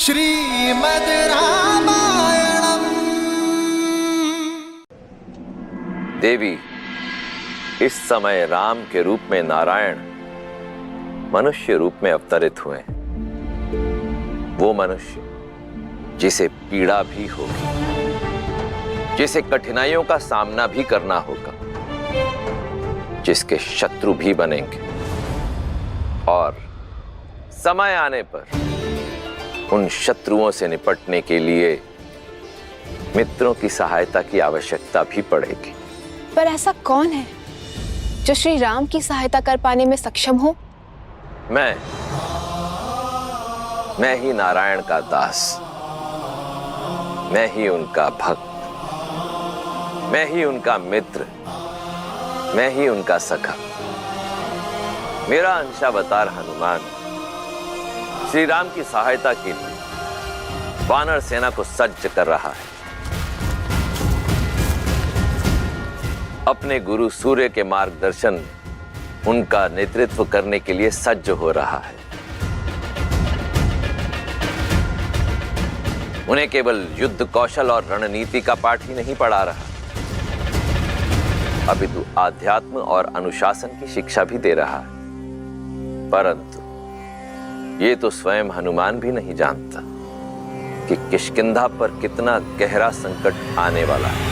श्रीमद् रामायणम्। देवी, इस समय राम के रूप में नारायण मनुष्य रूप में अवतरित हुए। वो मनुष्य जिसे पीड़ा भी होगी, जिसे कठिनाइयों का सामना भी करना होगा, जिसके शत्रु भी बनेंगे और समय आने पर उन शत्रुओं से निपटने के लिए मित्रों की सहायता की आवश्यकता भी पड़ेगी। पर ऐसा कौन है जो श्री राम की सहायता कर पाने में सक्षम हो? मैं ही नारायण का दास, मैं ही उनका भक्त, मैं ही उनका मित्र, मैं ही उनका सखा। मेरा अंशावतार हनुमान श्री राम की सहायता के लिए वानर सेना को सज्ज कर रहा है। अपने गुरु सूर्य के मार्गदर्शन, उनका नेतृत्व करने के लिए सज्ज हो रहा है। उन्हें केवल युद्ध कौशल और रणनीति का पाठ ही नहीं पढ़ा रहा, अपितु आध्यात्म और अनुशासन की शिक्षा भी दे रहा है। परंतु ये तो स्वयं हनुमान भी नहीं जानता कि किष्किंधा पर कितना गहरा संकट आने वाला है।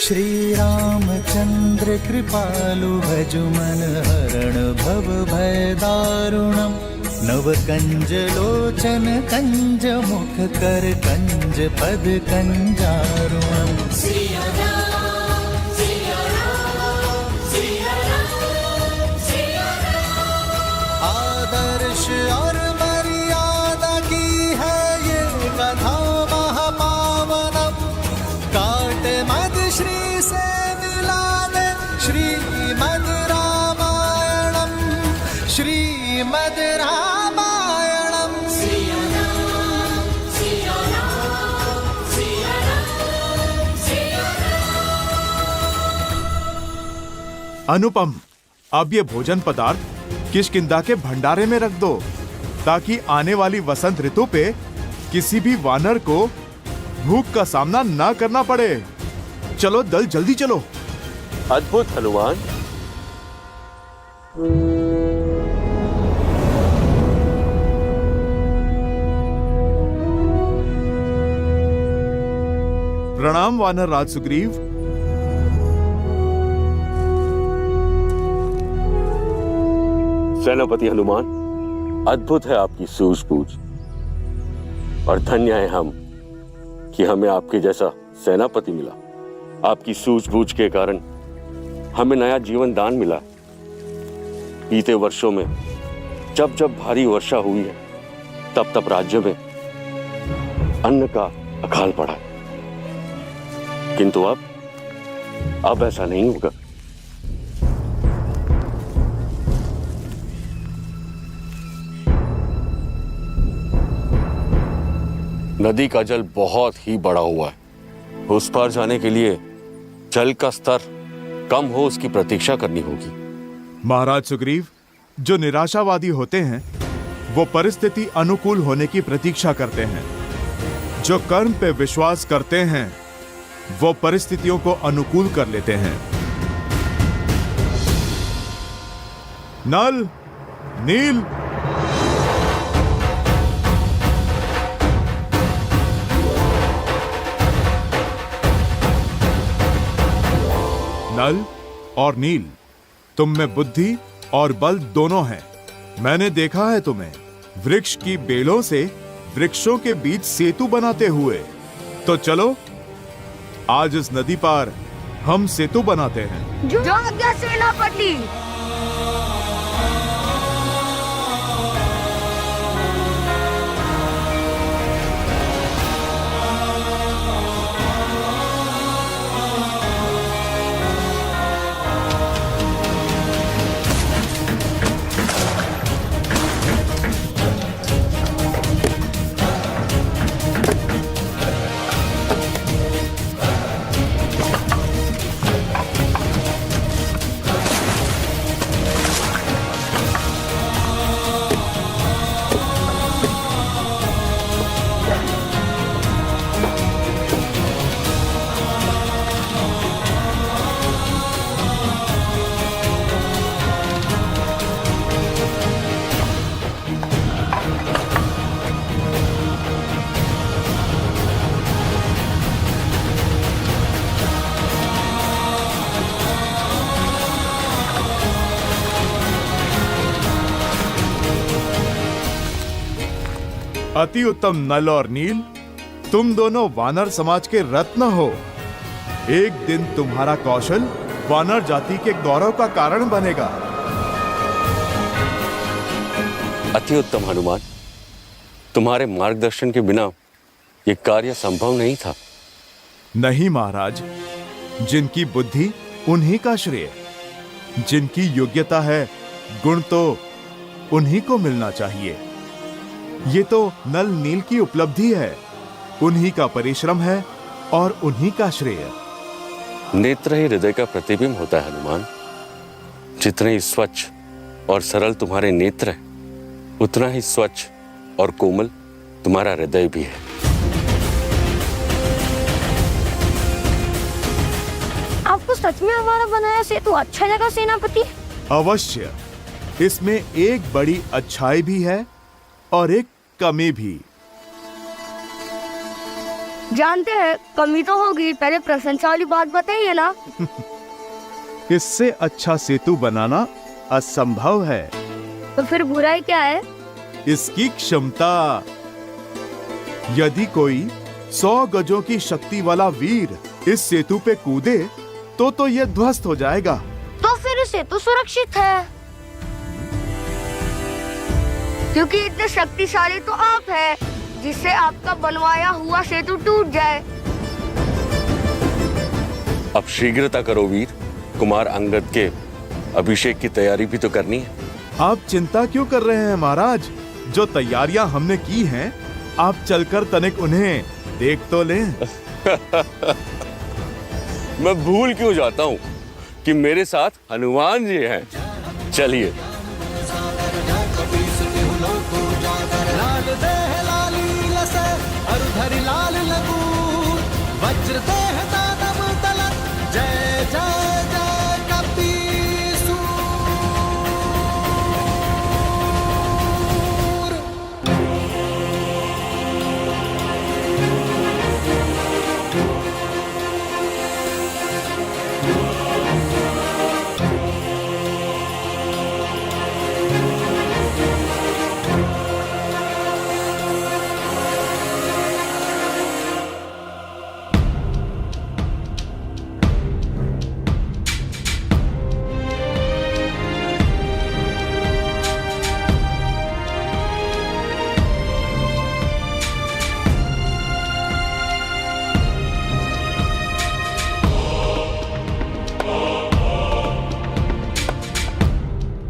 श्री रामचंद्र कृपालु भजुमन हरण भव भय दारुणम्। नव कंज लोचन कंज मुख कर कंज पद कंजारुणम्। आदर्श और मर्यादा की है ये कथा महापावनम्। काट मद श्री से मिला दे श्रीमद् रामायणम्। श्रीमद् रामायणम्। अनुपम, अब ये भोजन पदार्थ किष्किंधा के भंडारे में रख दो, ताकि आने वाली वसंत ऋतु पे किसी भी वानर को भूख का सामना ना करना पड़े। चलो दल, जल्दी चलो। अद्भुत हनुमान। प्रणाम वानर राज सुग्रीव। सेनापति हनुमान, अद्भुत है आपकी सूझबूझ और धन्य है हम कि हमें आपके जैसा सेनापति मिला। आपकी सूझबूझ के कारण हमें नया जीवन दान मिला। बीते वर्षों में जब जब भारी वर्षा हुई है, तब तब राज्य में अन्न का अकाल पड़ा, किंतु अब ऐसा नहीं होगा। नदी का जल बहुत ही बड़ा हुआ है। उस पार जाने के लिए जल का स्तर कम हो, उसकी प्रतीक्षा करनी होगी। महाराज सुग्रीव, जो निराशावादी होते हैं वो परिस्थिति अनुकूल होने की प्रतीक्षा करते हैं। जो कर्म पे विश्वास करते हैं वो परिस्थितियों को अनुकूल कर लेते हैं। नल, नील, नल और नील, तुम में बुद्धि और बल दोनों हैं। मैंने देखा है तुम्हें। वृक्ष की बेलों से वृक्षों के बीच सेतु बनाते हुए। तो चलो आज इस नदी पार हम सेतु बनाते हैं। जो आज्ञा सेनापति। अति उत्तम नल और नील, तुम दोनों वानर समाज के रत्न हो। एक दिन तुम्हारा कौशल वानर जाति के गौरव का कारण बनेगा। अति उत्तम हनुमान, तुम्हारे मार्गदर्शन के बिना यह कार्य संभव नहीं था। नहीं महाराज, जिनकी बुद्धि उन्हीं का श्रेय, जिनकी योग्यता है गुण तो उन्हीं को मिलना चाहिए। ये तो नल नील की उपलब्धि है, उन्हीं का परिश्रम है और उन्हीं का श्रेय। नेत्र ही हृदय का प्रतिबिंब होता है हनुमान। जितने ही स्वच्छ और सरल तुम्हारे नेत्र हैं, उतना ही स्वच्छ और कोमल तुम्हारा हृदय भी है। आपको सच में हमारा बनाया सेतु अच्छा लगा सेनापति? अवश्य, इसमें एक बड़ी अच्छाई भी है और एक कमी भी। जानते हैं कमी तो होगी, पहले प्रशंसा वाली बात बताइए ना। इससे अच्छा सेतु बनाना असंभव है। तो फिर बुराई क्या है? इसकी क्षमता। यदि कोई 100 गजों की शक्ति वाला वीर इस सेतु पे कूदे तो यह ध्वस्त हो जाएगा। तो फिर सेतु सुरक्षित है, क्योंकि इतने शक्तिशाली तो आप हैं, जिससे आपका बनवाया हुआ सेतु टूट जाए। अब शीघ्रता करो वीर, कुमार अंगद के अभिषेक की तैयारी भी तो करनी है। आप चिंता क्यों कर रहे हैं महाराज? जो तैयारियां हमने की हैं, आप चलकर तनिक उन्हें देख तो लें। मैं भूल क्यों जाता हूँ कि मेरे साथ हनुमान जी हैं। चलिए। लाल देह लाली लसे अरुधरि लाल लगूर, वज्र देह दानव तलन, जय जय जय कपीसूर।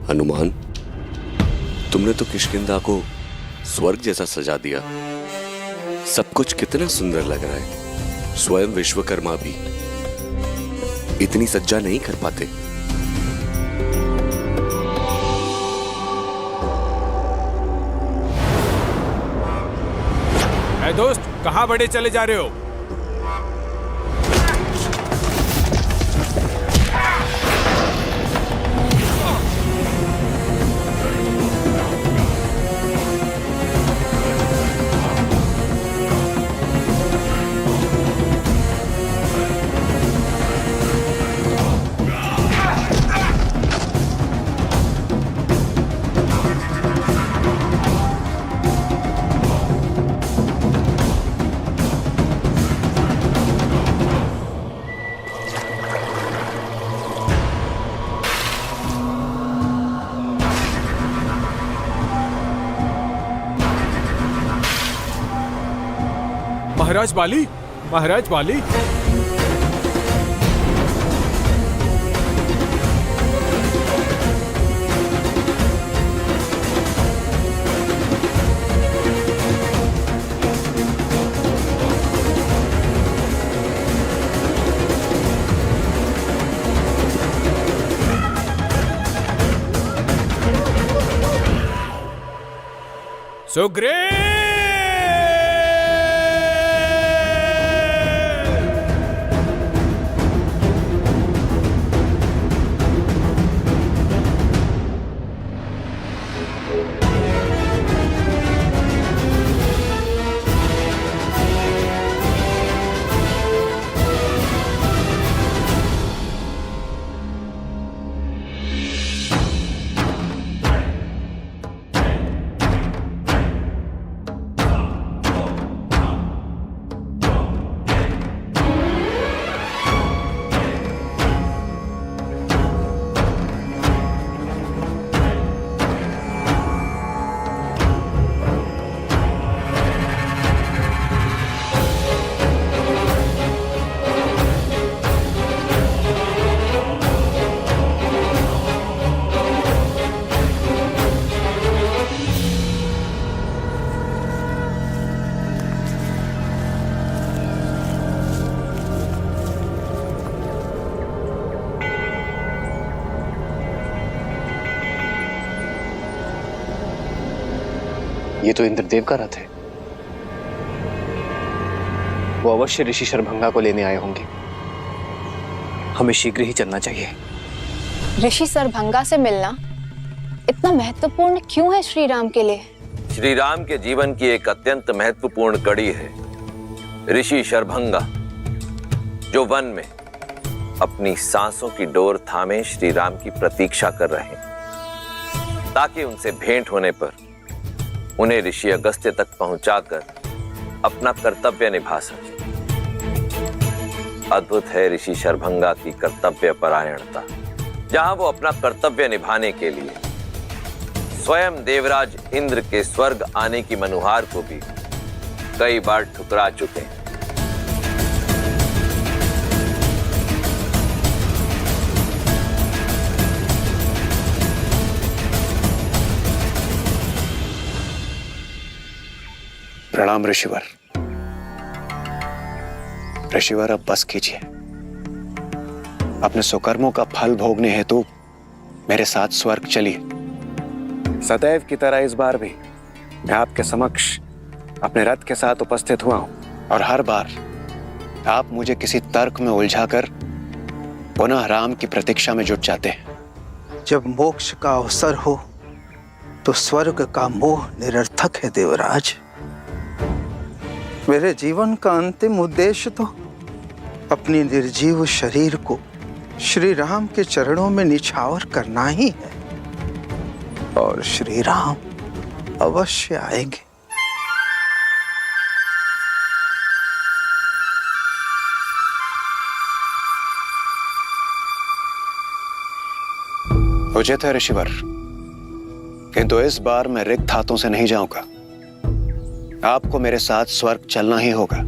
हनुमान, तुमने तो किष्किंधा को स्वर्ग जैसा सजा दिया। सब कुछ कितना सुंदर लग रहा है। स्वयं विश्वकर्मा भी इतनी सज्जा नहीं कर पाते। ऐ दोस्त, कहाँ बड़े चले जा रहे हो? महाराज बाली, महाराज बाली। सुग्रीव! ये तो इंद्रदेव का रथ है। वो अवश्य ऋषि शरभंगा को लेने आए होंगे। हमें शीघ्र ही चलना चाहिए। ऋषि शरभंगा से मिलना इतना महत्वपूर्ण क्यों है श्री राम के लिए? श्री राम के जीवन की एक अत्यंत महत्वपूर्ण कड़ी है ऋषि शरभंगा, जो वन में अपनी सांसों की डोर थामे श्री राम की प्रतीक्षा कर रहे हैं, ताकि उनसे भेंट होने पर उन्हें ऋषि अगस्त्य तक पहुंचाकर अपना कर्तव्य निभा सके। अद्भुत है ऋषि शरभंगा की कर्तव्य परायणता, जहां वो अपना कर्तव्य निभाने के लिए स्वयं देवराज इंद्र के स्वर्ग आने की मनुहार को भी कई बार ठुकरा चुके हैं। प्रणाम ऋषिवर। ऋषिवर, अब बस कीजिए। अपने सुकर्मों का फल भोगने हेतु मेरे साथ स्वर्ग चलिए। सदैव की तरह इस बार भी मैं आपके समक्ष अपने रथ के साथ उपस्थित हुआ हूं, और हर बार आप मुझे किसी तर्क में उलझाकर पुनः राम की प्रतीक्षा में जुट जाते हैं। जब मोक्ष का अवसर हो तो स्वर्ग का मोह निरर्थक है देवराज। मेरे जीवन का अंतिम उद्देश्य तो अपनी निर्जीव शरीर को श्री राम के चरणों में निछावर करना ही है, और श्री राम अवश्य आएंगे। उचित है ऋषिवर, किंतु इस बार मैं रिक्त हाथों से नहीं जाऊंगा। आपको मेरे साथ स्वर्ग चलना ही होगा।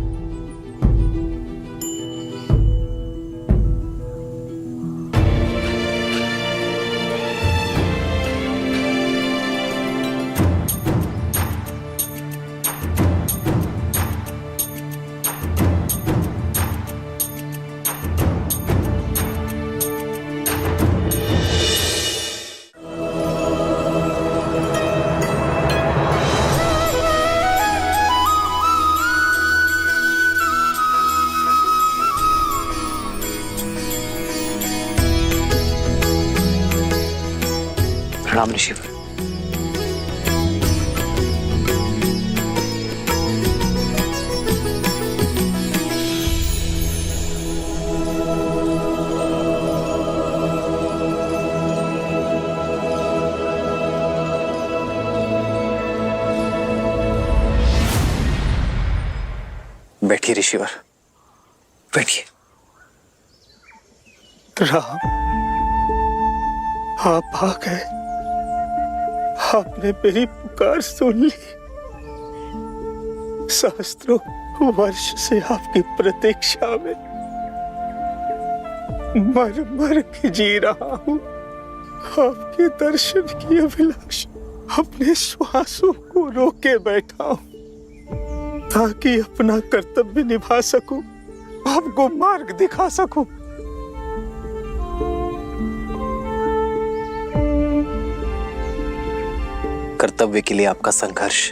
प्रणाम ऋषिवर। बैठिए ऋषिवर, बैठिए। राम, आप आ गए। आपने मेरी पुकार सुन ली। शास्त्रों वर्ष से आपकी प्रतीक्षा में मर मर के जी रहा हूं। आपके दर्शन की अभिलाषा अपने श्वासों को रोके बैठा हूं ताकि अपना कर्तव्य निभा सकूं, आपको मार्ग दिखा सकूं। कर्तव्य के लिए आपका संघर्ष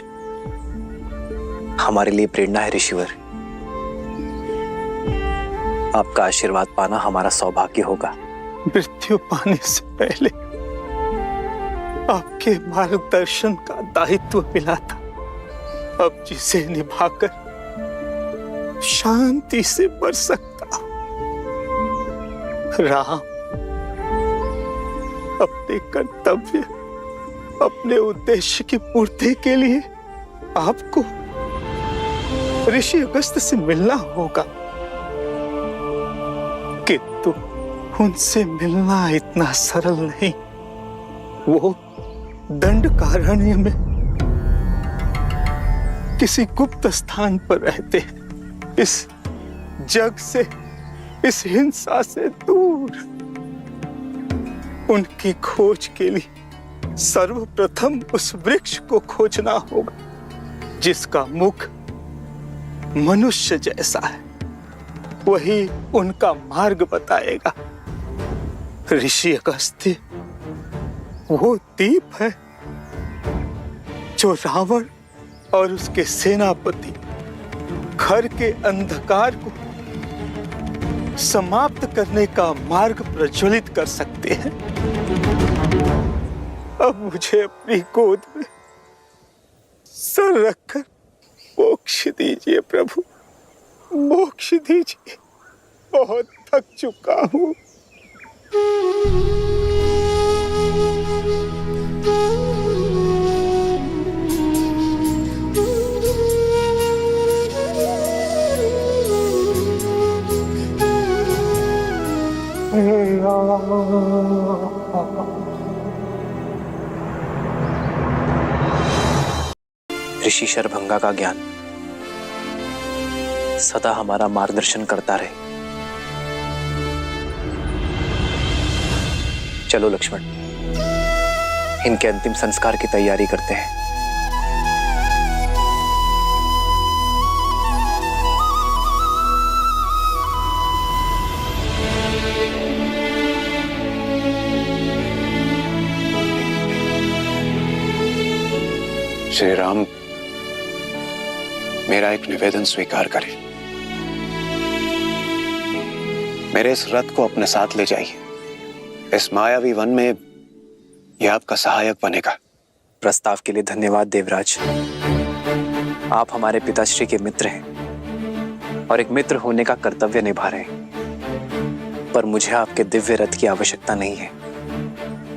हमारे लिए प्रेरणा है ऋषिवर। आपका आशीर्वाद पाना हमारा सौभाग्य होगा। मृत्यु पाने से पहले आपके मार्गदर्शन का दायित्व मिला था, अब जिसे निभाकर शांति से मर सकता हूं। राम, अपने कर्तव्य, अपने उद्देश्य की पूर्ति के लिए आपको ऋषि अगस्त से मिलना होगा, किंतु उनसे मिलना इतना सरल नहीं। वो दंडकारण्य में किसी गुप्त स्थान पर रहते हैं, इस जग से, इस हिंसा से दूर। उनकी खोज के लिए सर्वप्रथम उस वृक्ष को खोजना होगा जिसका मुख मनुष्य जैसा है, वही उनका मार्ग बताएगा। ऋषि अगस्त्य वो दीप है जो रावण और उसके सेनापति घर के अंधकार को समाप्त करने का मार्ग प्रज्वलित कर सकते हैं। अब मुझे अपनी गोद में सर रखकर मोक्ष दीजिए प्रभु, मोक्ष दीजिए। बहुत थक चुका हूं। ऋषि शरभंगा का ज्ञान सदा हमारा मार्गदर्शन करता रहे। चलो लक्ष्मण, इनके अंतिम संस्कार की तैयारी करते हैं। श्री राम, मेरा एक निवेदन स्वीकार करें। मेरे इस रथ को अपने साथ ले जाइए। इस मायावी वन में यह आपका सहायक बनेगा। प्रस्ताव के लिए धन्यवाद देवराज। आप हमारे पिताश्री के मित्र हैं और एक मित्र होने का कर्तव्य निभा रहे हैं, पर मुझे आपके दिव्य रथ की आवश्यकता नहीं है।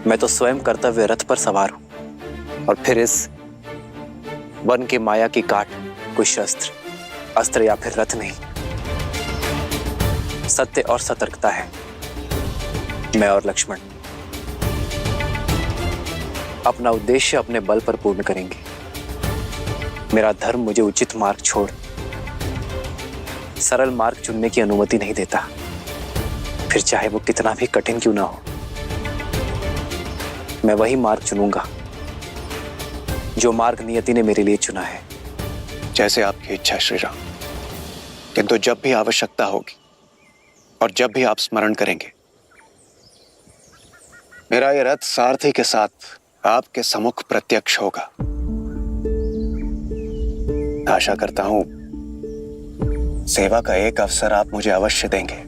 मैं तो स्वयं कर्तव्य रथ पर सवार हूं, और फिर इस वन के माया की काट कोई शस्त्र, अस्त्र या फिर रथ नहीं, सत्य और सतर्कता है। मैं और लक्ष्मण अपना उद्देश्य अपने बल पर पूर्ण करेंगे। मेरा धर्म मुझे उचित मार्ग छोड़ सरल मार्ग चुनने की अनुमति नहीं देता, फिर चाहे वो कितना भी कठिन क्यों ना हो। मैं वही मार्ग चुनूंगा जो मार्ग नियति ने मेरे लिए चुना है। जैसे आपकी इच्छा श्री राम, किंतु जब भी आवश्यकता होगी और जब भी आप स्मरण करेंगे, मेरा यह रथ सारथी के साथ आपके सम्मुख प्रत्यक्ष होगा। आशा करता हूं सेवा का एक अवसर आप मुझे अवश्य देंगे।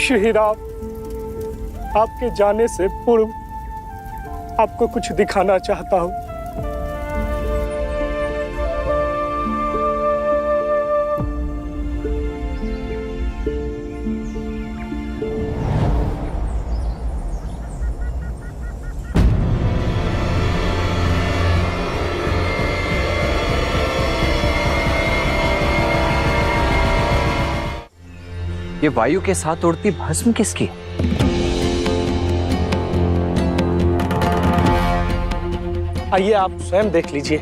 श्री राम, आपके जाने से पूर्व आपको कुछ दिखाना चाहता हूं। ये वायु के साथ उड़ती भस्म किसकी? आइए आप स्वयं देख लीजिए।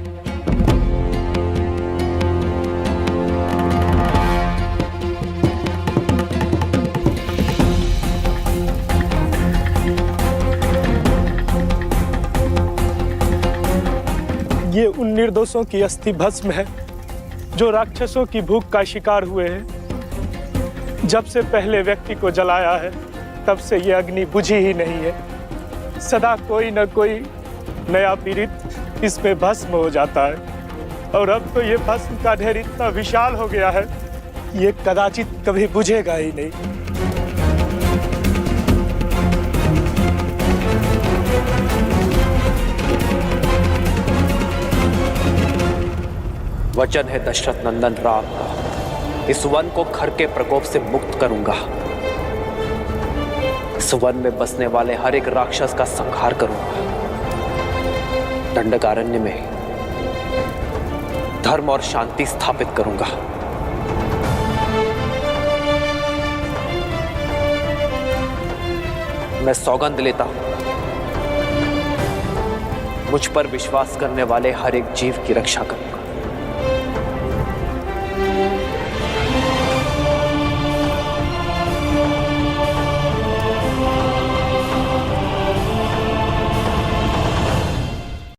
ये उन निर्दोषों की अस्थि भस्म है जो राक्षसों की भूख का शिकार हुए हैं। जब से पहले व्यक्ति को जलाया है तब से ये अग्नि बुझी ही नहीं है। सदा कोई न कोई नया पीड़ित इसमें भस्म हो जाता है और अब तो ये भस्म का ढेर इतना विशाल हो गया है ये कदाचित कभी बुझेगा ही नहीं। वचन है दशरथ नंदन राम का, इस वन को खर के प्रकोप से मुक्त करूंगा। इस वन में बसने वाले हर एक राक्षस का संहार करूंगा। दंडकारण्य में धर्म और शांति स्थापित करूंगा। मैं सौगंध लेता हूं, मुझ पर विश्वास करने वाले हर एक जीव की रक्षा करूंगा।